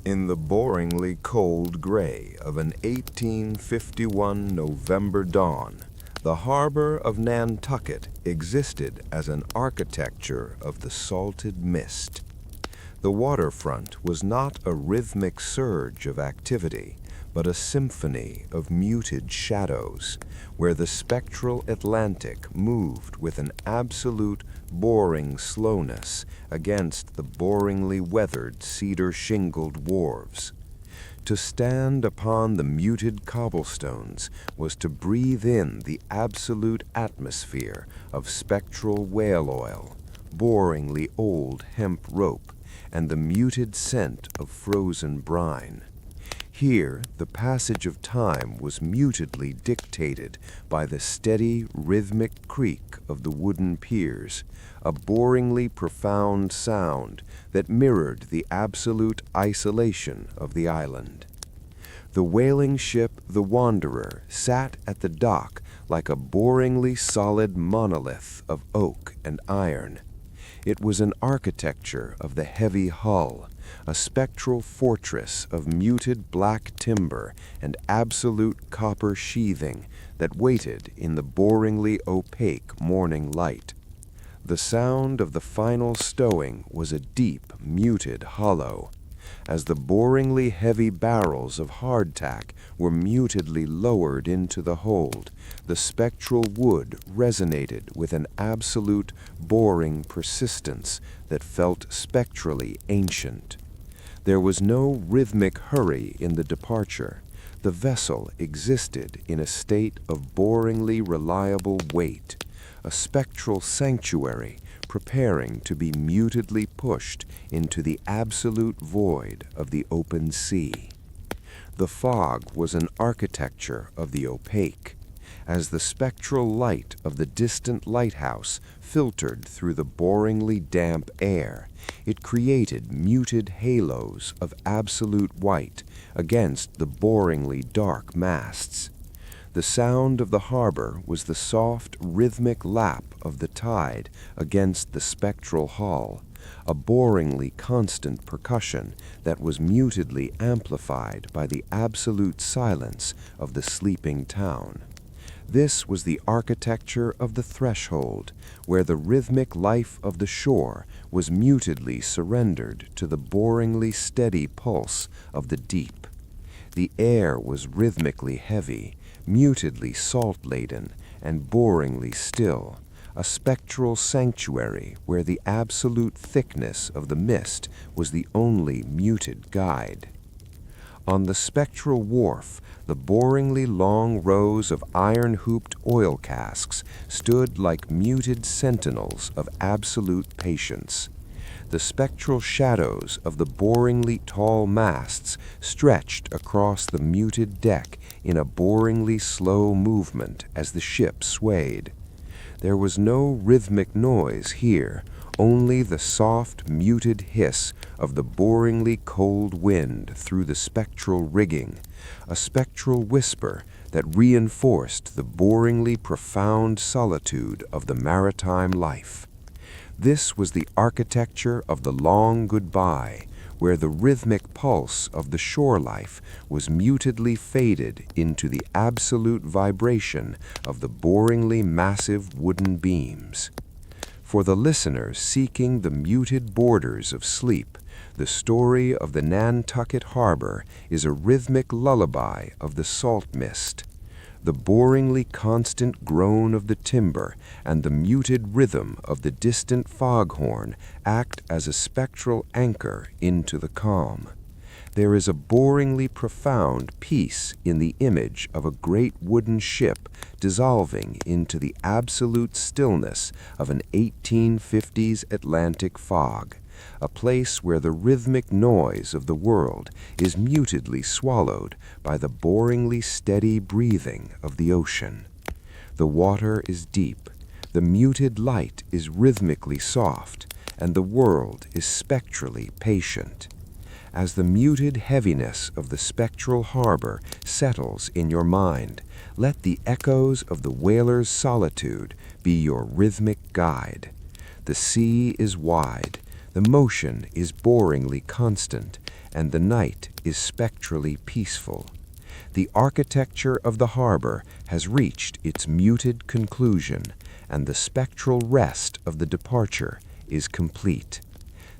In the boringly cold gray of an 1851 November dawn, the harbor of Nantucket existed as an architecture of the salted mist. The waterfront was not a rhythmic surge of activity, but a symphony of muted shadows, where the spectral Atlantic moved with an absolute, boring slowness against the boringly weathered cedar-shingled wharves. To stand upon the muted cobblestones was to breathe in the absolute atmosphere of spectral whale oil, boringly old hemp rope, and the muted scent of frozen brine. Here, the passage of time was mutedly dictated by the steady, rhythmic creak of the wooden piers, a boringly profound sound that mirrored the absolute isolation of the island. The whaling ship, the Wanderer, sat at the dock like a boringly solid monolith of oak and iron. It was an architecture of the heavy hull, a spectral fortress of muted black timber and absolute copper sheathing that waited in the boringly opaque morning light. The sound of the final stowing was a deep, muted hollow. As the boringly heavy barrels of hardtack were mutedly lowered into the hold, the spectral wood resonated with an absolute, boring persistence that felt spectrally ancient. There was no rhythmic hurry in the departure. The vessel existed in a state of boringly reliable wait, a spectral sanctuary preparing to be mutedly pushed into the absolute void of the open sea. The fog was an architecture of the opaque. As the spectral light of the distant lighthouse filtered through the boringly damp air, it created muted halos of absolute white against the boringly dark masts. The sound of the harbor was the soft, rhythmic lap of the tide against the spectral hull, a boringly constant percussion that was mutedly amplified by the absolute silence of the sleeping town. This was the architecture of the threshold, where the rhythmic life of the shore was mutedly surrendered to the boringly steady pulse of the deep. The air was rhythmically heavy, mutedly salt-laden, and boringly still, a spectral sanctuary where the absolute thickness of the mist was the only muted guide. On the spectral wharf, the boringly long rows of iron-hooped oil casks stood like muted sentinels of absolute patience. The spectral shadows of the boringly tall masts stretched across the muted deck in a boringly slow movement as the ship swayed. There was no rhythmic noise here, only the soft, muted hiss of the boringly cold wind through the spectral rigging, a spectral whisper that reinforced the boringly profound solitude of the maritime life. This was the architecture of the long goodbye, where the rhythmic pulse of the shore life was mutedly faded into the absolute vibration of the boringly massive wooden beams. For the listeners seeking the muted borders of sleep, the story of the Nantucket harbor is a rhythmic lullaby of the salt mist. The boringly constant groan of the timber and the muted rhythm of the distant foghorn act as a spectral anchor into the calm. There is a boringly profound peace in the image of a great wooden ship dissolving into the absolute stillness of an 1850s Atlantic fog, a place where the rhythmic noise of the world is mutedly swallowed by the boringly steady breathing of the ocean. The water is deep, the muted light is rhythmically soft, and the world is spectrally patient. As the muted heaviness of the spectral harbor settles in your mind, let the echoes of the whaler's solitude be your rhythmic guide. The sea is wide, the motion is boringly constant, and the night is spectrally peaceful. The architecture of the harbor has reached its muted conclusion, and the spectral rest of the departure is complete.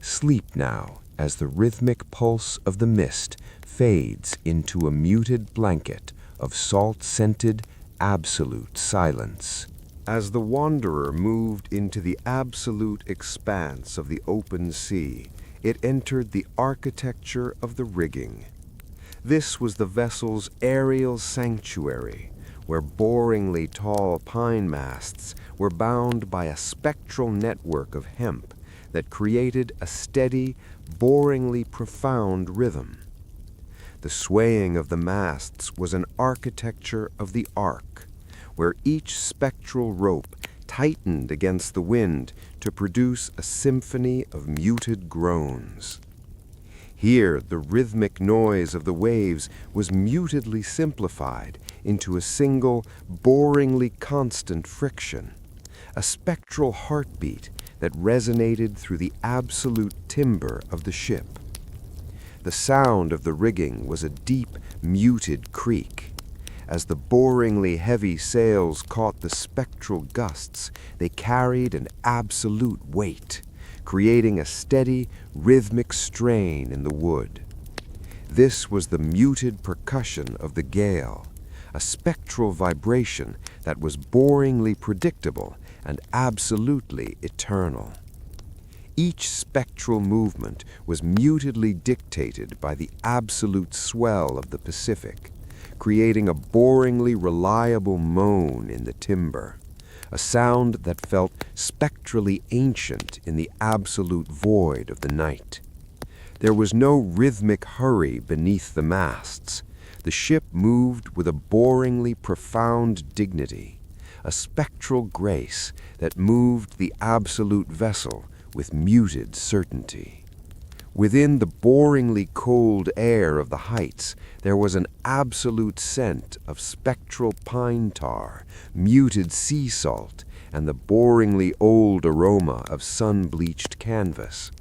Sleep now as the rhythmic pulse of the mist fades into a muted blanket of salt-scented, absolute silence. As the wanderer moved into the absolute expanse of the open sea, it entered the architecture of the rigging. This was the vessel's aerial sanctuary, where boringly tall pine masts were bound by a spectral network of hemp that created a steady, boringly profound rhythm. The swaying of the masts was an architecture of the arc, where each spectral rope tightened against the wind to produce a symphony of muted groans. Here, the rhythmic noise of the waves was mutedly simplified into a single, boringly constant friction, a spectral heartbeat that resonated through the absolute timber of the ship. The sound of the rigging was a deep, muted creak. As the boringly heavy sails caught the spectral gusts, they carried an absolute weight, creating a steady, rhythmic strain in the wood. This was the muted percussion of the gale, a spectral vibration that was boringly predictable and absolutely eternal. Each spectral movement was mutedly dictated by the absolute swell of the Pacific, creating a boringly reliable moan in the timber, a sound that felt spectrally ancient in the absolute void of the night. There was no rhythmic hurry beneath the masts. The ship moved with a boringly profound dignity, a spectral grace that moved the absolute vessel with muted certainty. Within the boringly cold air of the heights, there was an absolute scent of spectral pine tar, muted sea salt, and the boringly old aroma of sun-bleached canvas.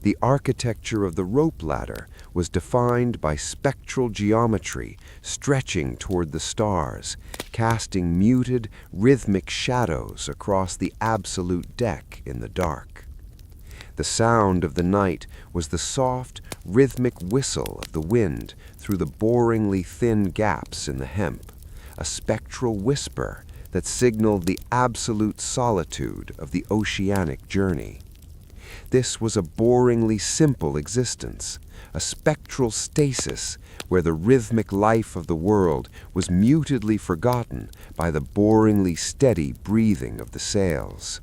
The architecture of the rope ladder was defined by spectral geometry stretching toward the stars, casting muted, rhythmic shadows across the absolute deck in the dark. The sound of the night was the soft, rhythmic whistle of the wind through the boringly thin gaps in the hemp, a spectral whisper that signaled the absolute solitude of the oceanic journey. This was a boringly simple existence, a spectral stasis where the rhythmic life of the world was mutedly forgotten by the boringly steady breathing of the sails.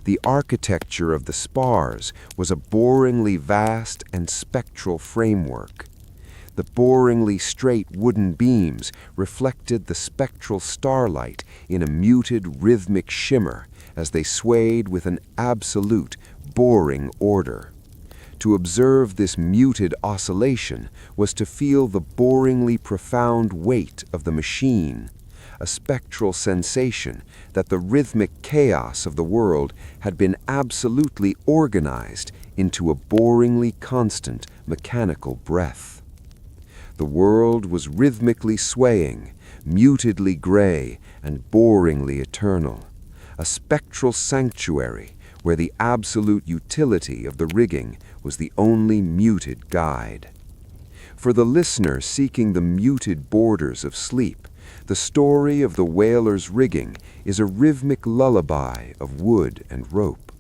The architecture of the spars was a boringly vast and spectral framework. The boringly straight wooden beams reflected the spectral starlight in a muted rhythmic shimmer as they swayed with an absolute, boring order. To observe this muted oscillation was to feel the boringly profound weight of the machine, a spectral sensation that the rhythmic chaos of the world had been absolutely organized into a boringly constant mechanical breath. The world was rhythmically swaying, mutedly gray and boringly eternal, a spectral sanctuary where the absolute utility of the rigging was the only muted guide. For the listener seeking the muted borders of sleep, the story of the whaler's rigging is a rhythmic lullaby of wood and rope.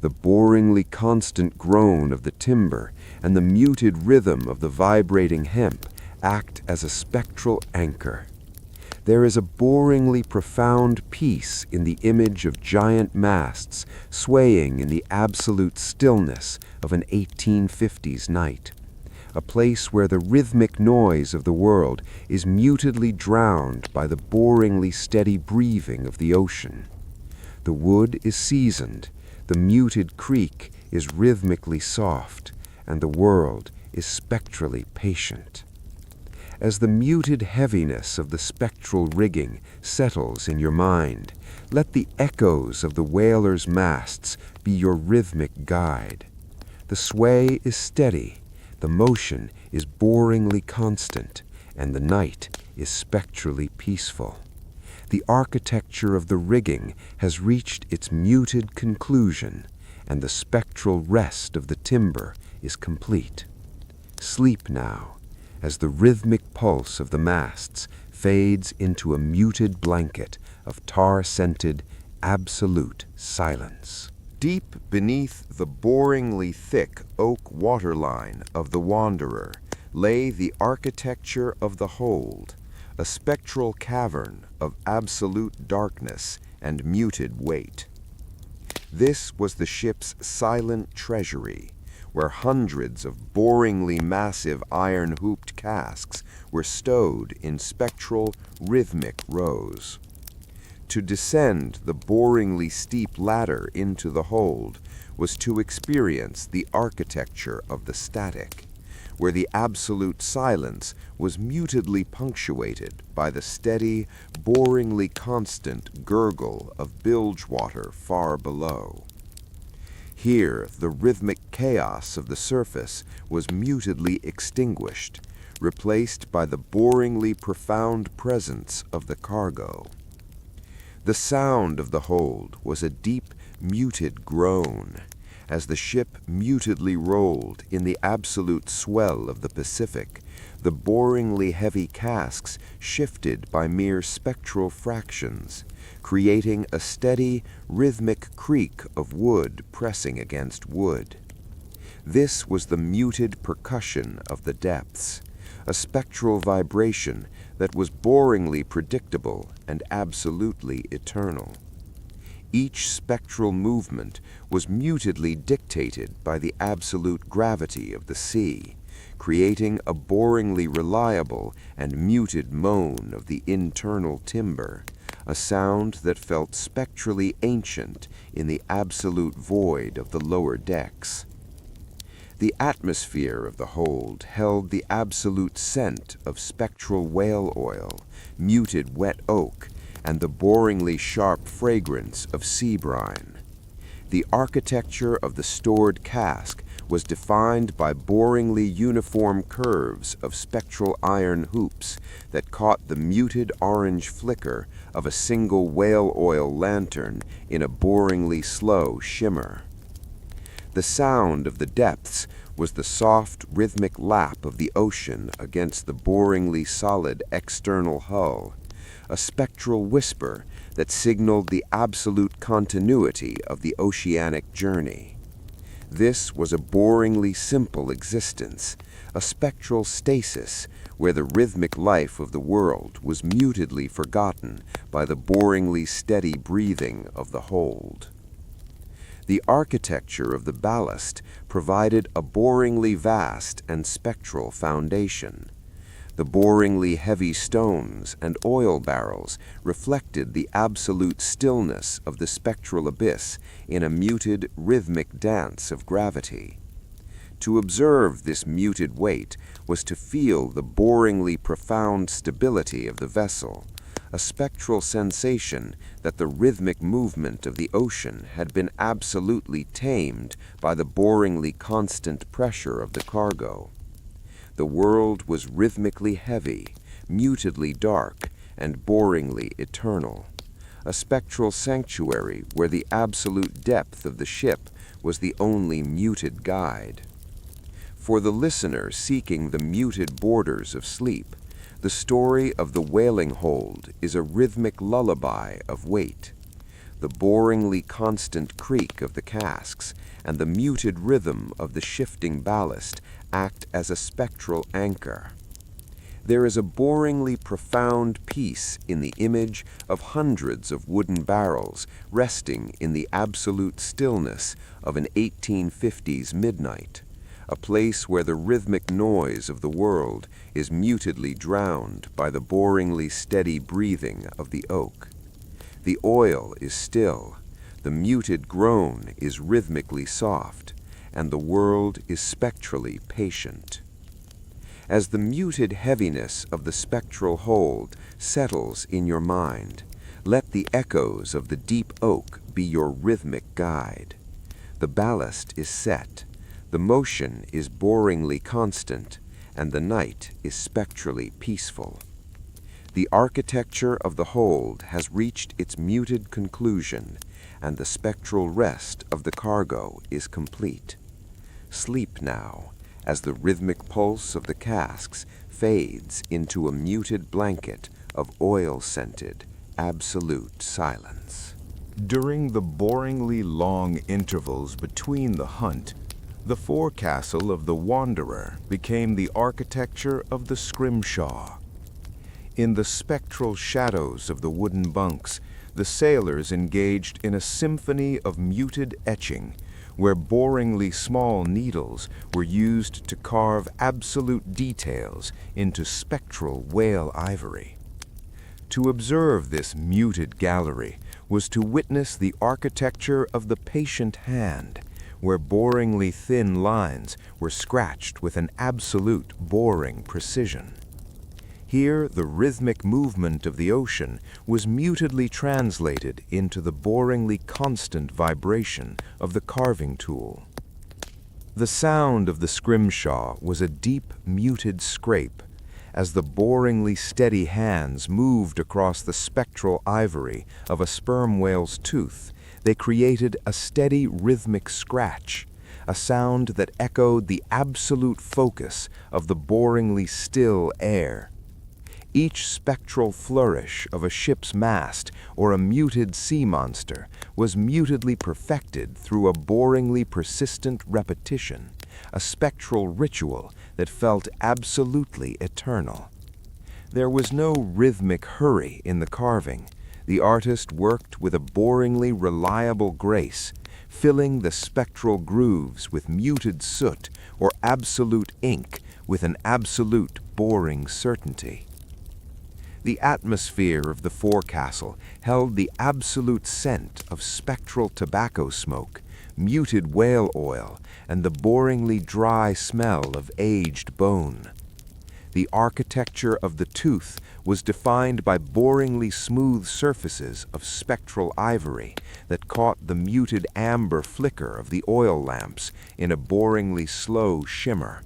The boringly constant groan of the timber and the muted rhythm of the vibrating hemp act as a spectral anchor. There is a boringly profound peace in the image of giant masts swaying in the absolute stillness of an 1850s night, a place where the rhythmic noise of the world is mutedly drowned by the boringly steady breathing of the ocean. The wood is seasoned, the muted creak is rhythmically soft, and the world is spectrally patient. As the muted heaviness of the spectral rigging settles in your mind, let the echoes of the whaler's masts be your rhythmic guide. The sway is steady, The motion is boringly constant, and the night is spectrally peaceful. The architecture of the rigging has reached its muted conclusion, and the spectral rest of the timber is complete. Sleep now, as the rhythmic pulse of the masts fades into a muted blanket of tar-scented, absolute silence. Deep beneath the boringly thick oak waterline of the Wanderer lay the architecture of the hold, a spectral cavern of absolute darkness and muted weight. This was the ship's silent treasury, where hundreds of boringly massive iron-hooped casks were stowed in spectral, rhythmic rows. To descend the boringly steep ladder into the hold was to experience the architecture of the static, where the absolute silence was mutedly punctuated by the steady, boringly constant gurgle of bilge water far below. Here, the rhythmic chaos of the surface was mutedly extinguished, replaced by the boringly profound presence of the cargo. The sound of the hold was a deep, muted groan, as the ship mutedly rolled in the absolute swell of the Pacific. The boringly heavy casks shifted by mere spectral fractions, creating a steady, rhythmic creak of wood pressing against wood. This was the muted percussion of the depths, a spectral vibration that was boringly predictable and absolutely eternal. Each spectral movement was mutedly dictated by the absolute gravity of the sea, creating a boringly reliable and muted moan of the internal timber, a sound that felt spectrally ancient in the absolute void of the lower decks. The atmosphere of the hold held the absolute scent of spectral whale oil, muted wet oak, and the boringly sharp fragrance of sea brine. The architecture of the stored cask was defined by boringly uniform curves of spectral iron hoops that caught the muted orange flicker of a single whale oil lantern in a boringly slow shimmer. The sound of the depths was the soft, rhythmic lap of the ocean against the boringly solid external hull, a spectral whisper that signaled the absolute continuity of the oceanic journey. This was a boringly simple existence, a spectral stasis where the rhythmic life of the world was mutedly forgotten by the boringly steady breathing of the hold. The architecture of the ballast provided a boringly vast and spectral foundation. The boringly heavy stones and oil barrels reflected the absolute stillness of the spectral abyss in a muted, rhythmic dance of gravity. To observe this muted weight was to feel the boringly profound stability of the vessel, a spectral sensation that the rhythmic movement of the ocean had been absolutely tamed by the boringly constant pressure of the cargo. The world was rhythmically heavy, mutedly dark, and boringly eternal, a spectral sanctuary where the absolute depth of the ship was the only muted guide. For the listener seeking the muted borders of sleep, the story of the whaling hold is a rhythmic lullaby of weight. The boringly constant creak of the casks and the muted rhythm of the shifting ballast act as a spectral anchor. There is a boringly profound peace in the image of hundreds of wooden barrels resting in the absolute stillness of an 1850s midnight, a place where the rhythmic noise of the world is mutedly drowned by the boringly steady breathing of the oak. The oil is still, the muted groan is rhythmically soft, and the world is spectrally patient. As the muted heaviness of the spectral hold settles in your mind, let the echoes of the deep oak be your rhythmic guide. The ballast is set, The motion is boringly constant, and the night is spectrally peaceful. The architecture of the hold has reached its muted conclusion, and the spectral rest of the cargo is complete. Sleep now, as the rhythmic pulse of the casks fades into a muted blanket of oil-scented, absolute silence. During the boringly long intervals between the hunt, the forecastle of the Wanderer became the architecture of the scrimshaw. In the spectral shadows of the wooden bunks, the sailors engaged in a symphony of muted etching, where boringly small needles were used to carve absolute details into spectral whale ivory. To observe this muted gallery was to witness the architecture of the patient hand, where boringly thin lines were scratched with an absolute boring precision. Here, the rhythmic movement of the ocean was mutedly translated into the boringly constant vibration of the carving tool. The sound of the scrimshaw was a deep, muted scrape. As the boringly steady hands moved across the spectral ivory of a sperm whale's tooth, they created a steady rhythmic scratch, a sound that echoed the absolute focus of the boringly still air. Each spectral flourish of a ship's mast or a muted sea monster was mutedly perfected through a boringly persistent repetition, a spectral ritual that felt absolutely eternal. There was no rhythmic hurry in the carving. The artist worked with a boringly reliable grace, filling the spectral grooves with muted soot or absolute ink with an absolute boring certainty. The atmosphere of the forecastle held the absolute scent of spectral tobacco smoke, muted whale oil, and the boringly dry smell of aged bone. The architecture of the tooth was defined by boringly smooth surfaces of spectral ivory that caught the muted amber flicker of the oil lamps in a boringly slow shimmer.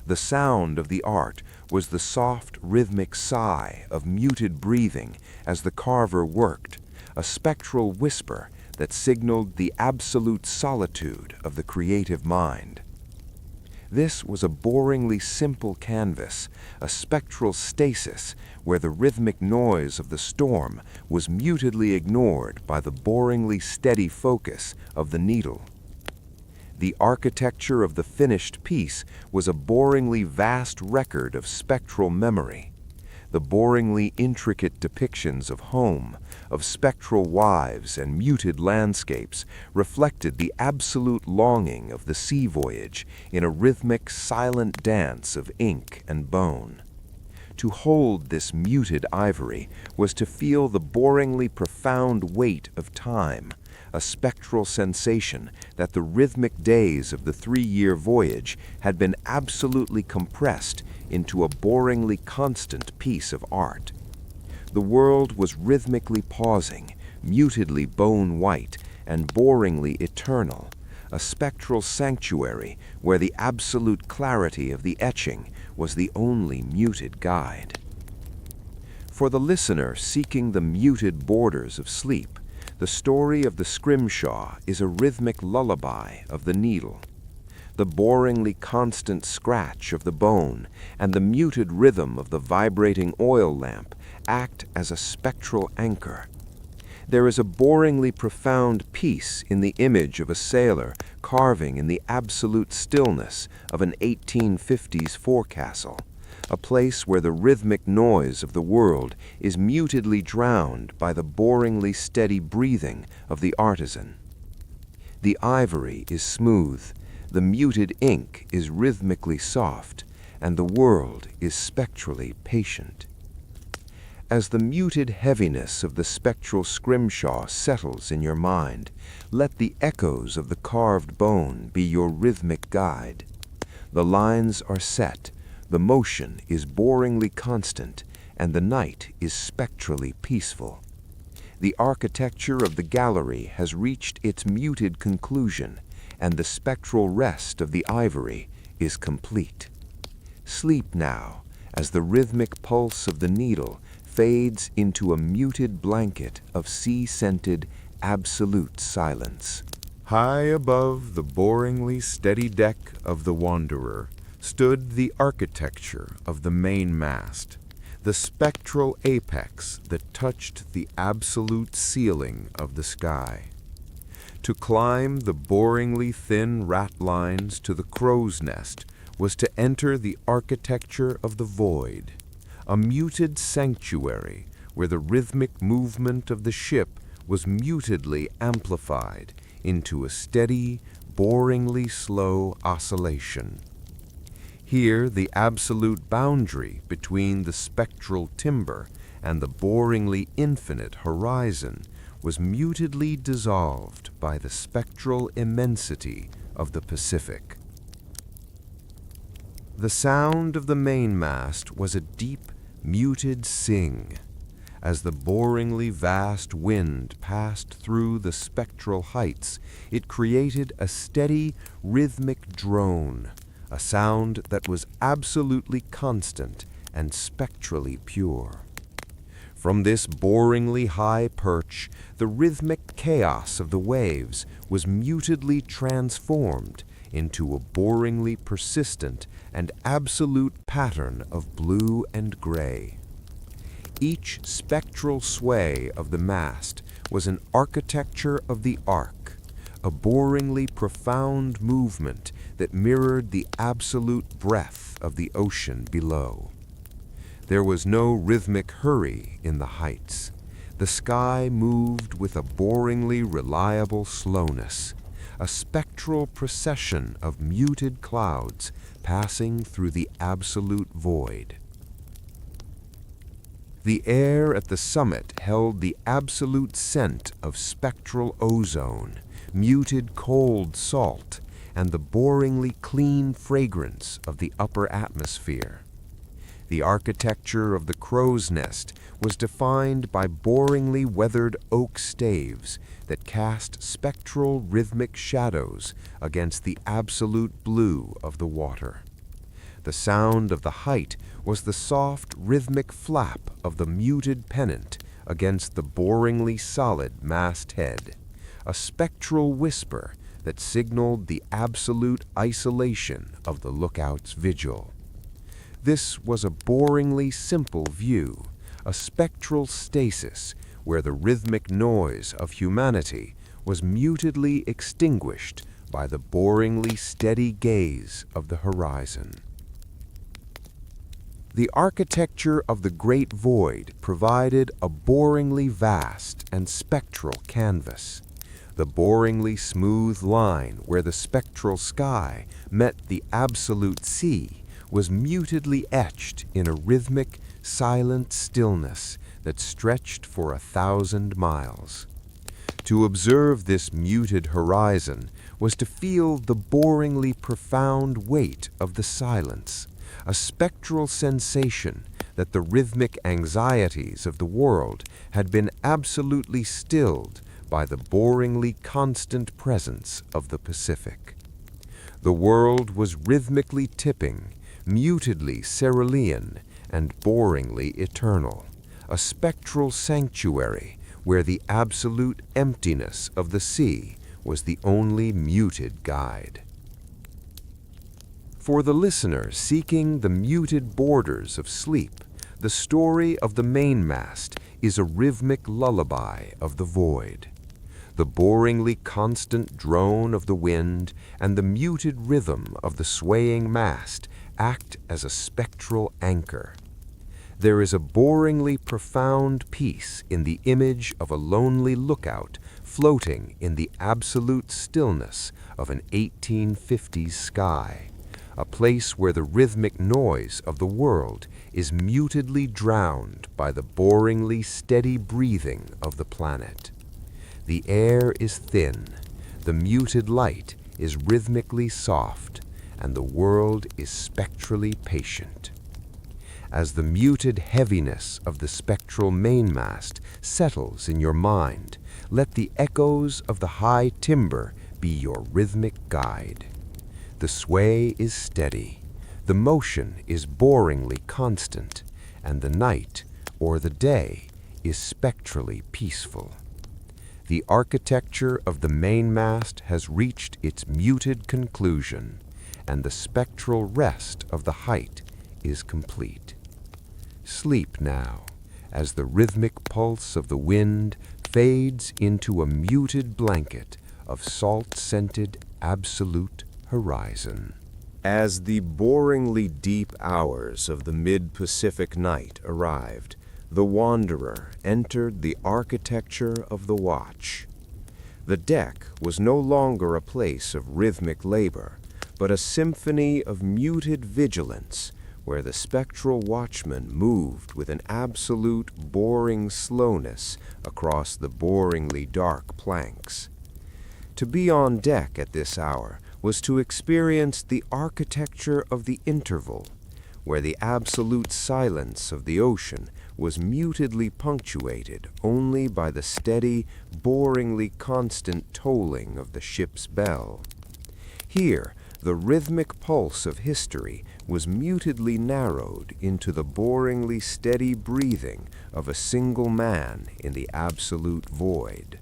The sound of the art was the soft, rhythmic sigh of muted breathing as the carver worked, a spectral whisper that signaled the absolute solitude of the creative mind. This was a boringly simple canvas, a spectral stasis where the rhythmic noise of the storm was mutedly ignored by the boringly steady focus of the needle. The architecture of the finished piece was a boringly vast record of spectral memory. The boringly intricate depictions of home, of spectral wives and muted landscapes reflected the absolute longing of the sea voyage in a rhythmic, silent dance of ink and bone. To hold this muted ivory was to feel the boringly profound weight of time, a spectral sensation that the rhythmic days of the 3-year voyage had been absolutely compressed into a boringly constant piece of art. The world was rhythmically pausing, mutedly bone-white, and boringly eternal, a spectral sanctuary where the absolute clarity of the etching was the only muted guide. For the listener seeking the muted borders of sleep, the story of the scrimshaw is a rhythmic lullaby of the needle. The boringly constant scratch of the bone and the muted rhythm of the vibrating oil lamp act as a spectral anchor. There is a boringly profound peace in the image of a sailor carving in the absolute stillness of an 1850s forecastle, a place where the rhythmic noise of the world is mutedly drowned by the boringly steady breathing of the artisan. The ivory is smooth, the muted ink is rhythmically soft, and the world is spectrally patient. As the muted heaviness of the spectral scrimshaw settles in your mind, let the echoes of the carved bone be your rhythmic guide. The lines are set, the motion is boringly constant, and the night is spectrally peaceful. The architecture of the gallery has reached its muted conclusion, and the spectral rest of the ivory is complete. Sleep now, as the rhythmic pulse of the needle fades into a muted blanket of sea-scented, absolute silence. High above the boringly steady deck of the Wanderer stood the architecture of the mainmast, the spectral apex that touched the absolute ceiling of the sky. To climb the boringly thin ratlines to the crow's nest was to enter the architecture of the void, a muted sanctuary where the rhythmic movement of the ship was mutedly amplified into a steady, boringly slow oscillation. Here, the absolute boundary between the spectral timber and the boringly infinite horizon was mutedly dissolved by the spectral immensity of the Pacific. The sound of the mainmast was a deep, muted sing. As the boringly vast wind passed through the spectral heights, it created a steady, rhythmic drone, a sound that was absolutely constant and spectrally pure. From this boringly high perch, the rhythmic chaos of the waves was mutedly transformed into a boringly persistent and absolute pattern of blue and gray. Each spectral sway of the mast was an architecture of the arc, a boringly profound movement that mirrored the absolute breadth of the ocean below. There was no rhythmic hurry in the heights. The sky moved with a boringly reliable slowness, a spectral procession of muted clouds passing through the absolute void. The air at the summit held the absolute scent of spectral ozone, muted cold salt, and the boringly clean fragrance of the upper atmosphere. The architecture of the crow's nest was defined by boringly weathered oak staves that cast spectral rhythmic shadows against the absolute blue of the water. The sound of the height was the soft rhythmic flap of the muted pennant against the boringly solid masthead, a spectral whisper that signaled the absolute isolation of the lookout's vigil. This was a boringly simple view, a spectral stasis where the rhythmic noise of humanity was mutedly extinguished by the boringly steady gaze of the horizon. The architecture of the great void provided a boringly vast and spectral canvas. The boringly smooth line where the spectral sky met the absolute sea was mutedly etched in a rhythmic, silent stillness that stretched for 1,000 miles. To observe this muted horizon was to feel the boringly profound weight of the silence, a spectral sensation that the rhythmic anxieties of the world had been absolutely stilled by the boringly constant presence of the Pacific. The world was rhythmically tipping, mutedly cerulean, and boringly eternal, a spectral sanctuary where the absolute emptiness of the sea was the only muted guide. For the listener seeking the muted borders of sleep, the story of the mainmast is a rhythmic lullaby of the void. The boringly constant drone of the wind and the muted rhythm of the swaying mast act as a spectral anchor. There is a boringly profound peace in the image of a lonely lookout floating in the absolute stillness of an 1850s sky, a place where the rhythmic noise of the world is mutedly drowned by the boringly steady breathing of the planet. The air is thin, the muted light is rhythmically soft, and the world is spectrally patient. As the muted heaviness of the spectral mainmast settles in your mind, let the echoes of the high timber be your rhythmic guide. The sway is steady, the motion is boringly constant, and the night, or the day, is spectrally peaceful. The architecture of the mainmast has reached its muted conclusion, and the spectral rest of the height is complete. Sleep now, as the rhythmic pulse of the wind fades into a muted blanket of salt-scented absolute horizon. As the boringly deep hours of the mid-Pacific night arrived, the wanderer entered the architecture of the watch. The deck was no longer a place of rhythmic labor, but a symphony of muted vigilance, where the spectral watchman moved with an absolute boring slowness across the boringly dark planks. To be on deck at this hour was to experience the architecture of the interval, where the absolute silence of the ocean was mutedly punctuated only by the steady, boringly constant tolling of the ship's bell. Here, the rhythmic pulse of history was mutedly narrowed into the boringly steady breathing of a single man in the absolute void.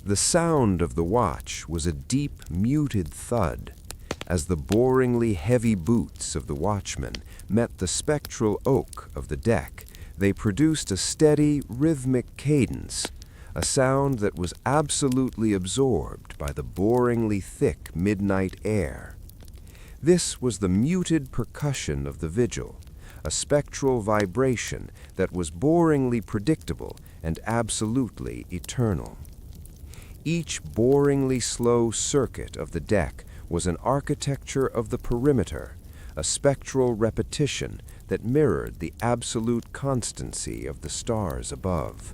The sound of the watch was a deep, muted thud. As the boringly heavy boots of the watchman met the spectral oak of the deck, they produced a steady, rhythmic cadence, a sound that was absolutely absorbed by the boringly thick midnight air. This was the muted percussion of the vigil, a spectral vibration that was boringly predictable and absolutely eternal. Each boringly slow circuit of the deck was an architecture of the perimeter, a spectral repetition that mirrored the absolute constancy of the stars above.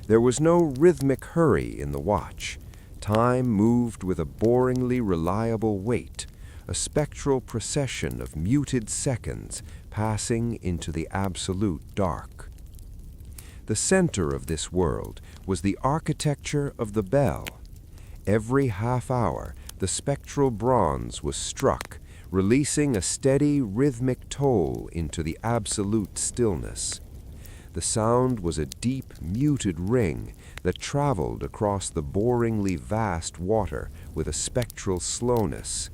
There was no rhythmic hurry in the watch. Time moved with a boringly reliable weight, a spectral procession of muted seconds passing into the absolute dark. The center of this world was the architecture of the bell. Every half hour, the spectral bronze was struck, releasing a steady, rhythmic toll into the absolute stillness. The sound was a deep, muted ring that traveled across the boringly vast water with a spectral slowness.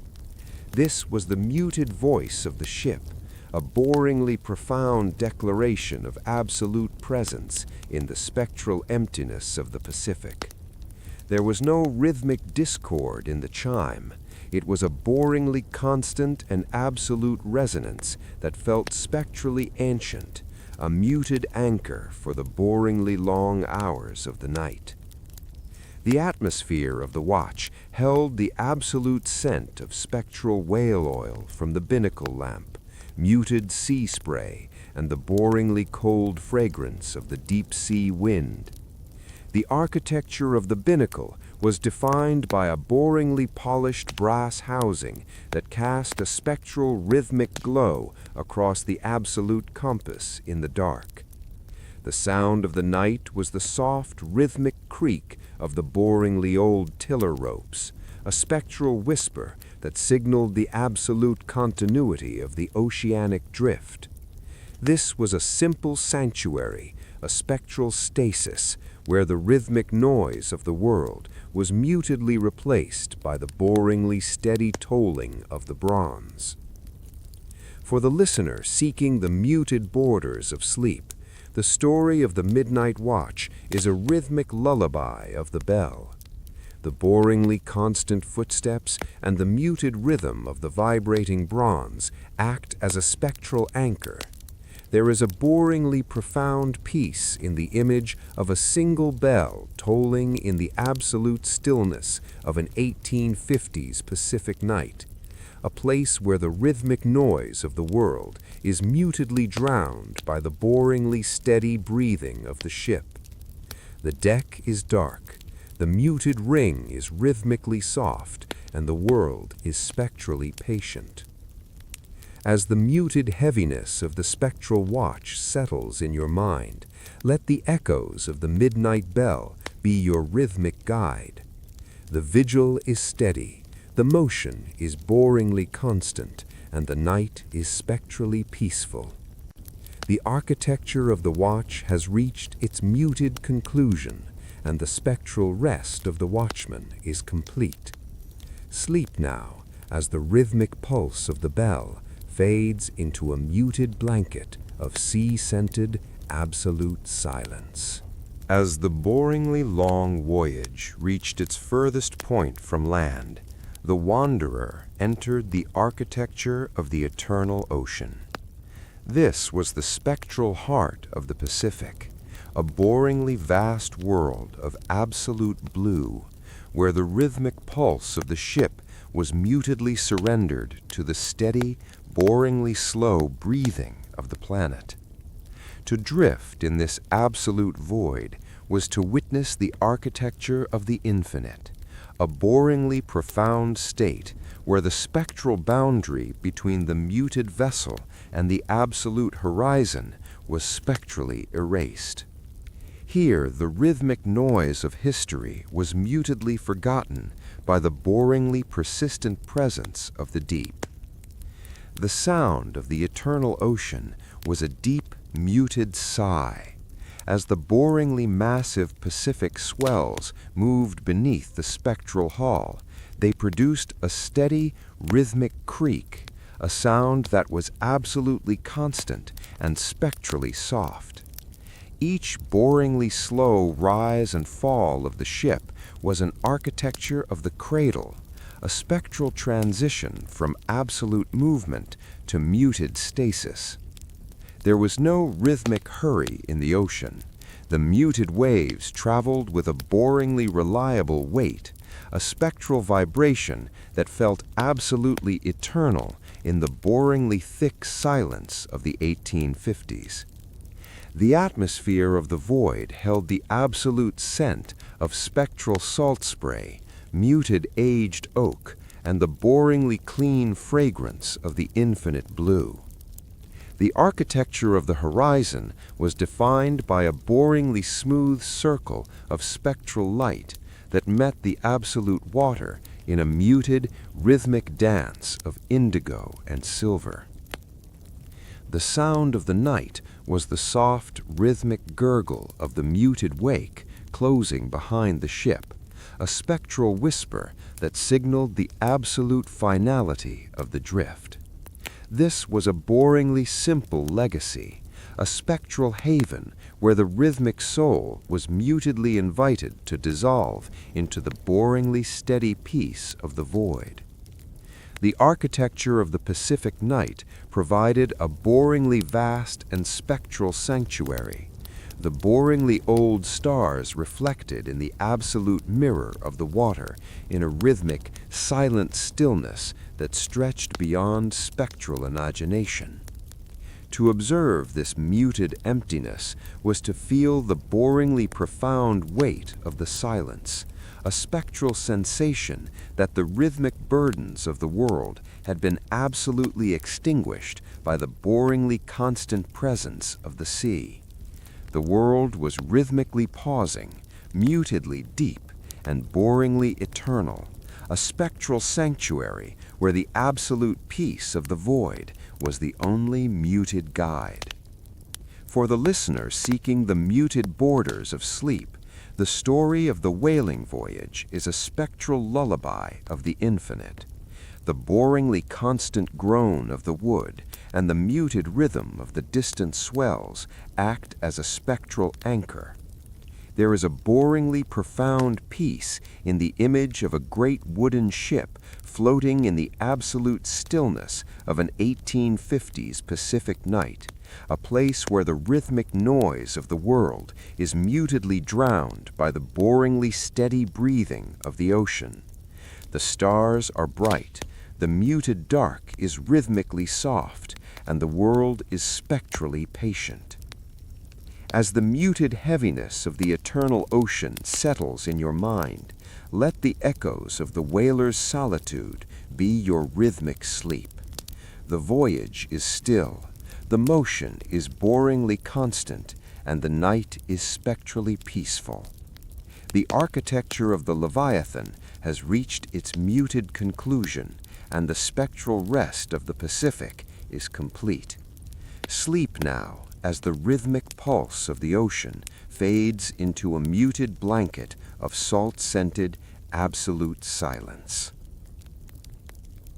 This was the muted voice of the ship, a boringly profound declaration of absolute presence in the spectral emptiness of the Pacific. There was no rhythmic discord in the chime. It was a boringly constant and absolute resonance that felt spectrally ancient, a muted anchor for the boringly long hours of the night. The atmosphere of the watch held the absolute scent of spectral whale oil from the binnacle lamp, muted sea spray, and the boringly cold fragrance of the deep-sea wind. The architecture of the binnacle was defined by a boringly polished brass housing that cast a spectral rhythmic glow across the absolute compass in the dark. The sound of the night was the soft, rhythmic creak of the boringly old tiller ropes, a spectral whisper that signaled the absolute continuity of the oceanic drift. This was a simple sanctuary, a spectral stasis, where the rhythmic noise of the world was mutedly replaced by the boringly steady tolling of the bronze. For the listener seeking the muted borders of sleep, the story of the midnight watch is a rhythmic lullaby of the bell. The boringly constant footsteps and the muted rhythm of the vibrating bronze act as a spectral anchor. There is a boringly profound peace in the image of a single bell tolling in the absolute stillness of an 1850s Pacific night, a place where the rhythmic noise of the world is mutedly drowned by the boringly steady breathing of the ship. The deck is dark, the muted ring is rhythmically soft, and the world is spectrally patient. As the muted heaviness of the spectral watch settles in your mind, let the echoes of the midnight bell be your rhythmic guide. The vigil is steady, the motion is boringly constant, and the night is spectrally peaceful. The architecture of the watch has reached its muted conclusion, and the spectral rest of the watchman is complete. Sleep now, as the rhythmic pulse of the bell fades into a muted blanket of sea-scented absolute silence. As the boringly long voyage reached its furthest point from land, the wanderer entered the architecture of the eternal ocean. This was the spectral heart of the Pacific, a boringly vast world of absolute blue, where the rhythmic pulse of the ship was mutedly surrendered to the steady, boringly slow breathing of the planet. To drift in this absolute void was to witness the architecture of the infinite, a boringly profound state where the spectral boundary between the muted vessel and the absolute horizon was spectrally erased. Here the rhythmic noise of history was mutedly forgotten by the boringly persistent presence of the deep. The sound of the eternal ocean was a deep, muted sigh. As the boringly massive Pacific swells moved beneath the spectral hull, they produced a steady, rhythmic creak, a sound that was absolutely constant and spectrally soft. Each boringly slow rise and fall of the ship was an architecture of the cradle, a spectral transition from absolute movement to muted stasis. There was no rhythmic hurry in the ocean. The muted waves traveled with a boringly reliable weight, a spectral vibration that felt absolutely eternal in the boringly thick silence of the 1850s. The atmosphere of the void held the absolute scent of spectral salt spray, muted aged oak, and the boringly clean fragrance of the infinite blue. The architecture of the horizon was defined by a boringly smooth circle of spectral light that met the absolute water in a muted, rhythmic dance of indigo and silver. The sound of the night was the soft, rhythmic gurgle of the muted wake closing behind the ship, a spectral whisper that signaled the absolute finality of the drift. This was a boringly simple legacy, a spectral haven where the rhythmic soul was mutedly invited to dissolve into the boringly steady peace of the void. The architecture of the Pacific night provided a boringly vast and spectral sanctuary. The boringly old stars reflected in the absolute mirror of the water in a rhythmic, silent stillness that stretched beyond spectral imagination. To observe this muted emptiness was to feel the boringly profound weight of the silence, a spectral sensation that the rhythmic burdens of the world had been absolutely extinguished by the boringly constant presence of the sea. The world was rhythmically pausing, mutedly deep, and boringly eternal, a spectral sanctuary where the absolute peace of the void was the only muted guide. For the listener seeking the muted borders of sleep, the story of the whaling voyage is a spectral lullaby of the infinite. The boringly constant groan of the wood and the muted rhythm of the distant swells act as a spectral anchor. There is a boringly profound peace in the image of a great wooden ship floating in the absolute stillness of an 1850s Pacific night, a place where the rhythmic noise of the world is mutedly drowned by the boringly steady breathing of the ocean. The stars are bright, the muted dark is rhythmically soft, and the world is spectrally patient. As the muted heaviness of the eternal ocean settles in your mind, let the echoes of the whaler's solitude be your rhythmic sleep. The voyage is still, the motion is boringly constant, and the night is spectrally peaceful. The architecture of the Leviathan has reached its muted conclusion, and the spectral rest of the Pacific is complete. Sleep now, as the rhythmic pulse of the ocean fades into a muted blanket of salt-scented, absolute silence.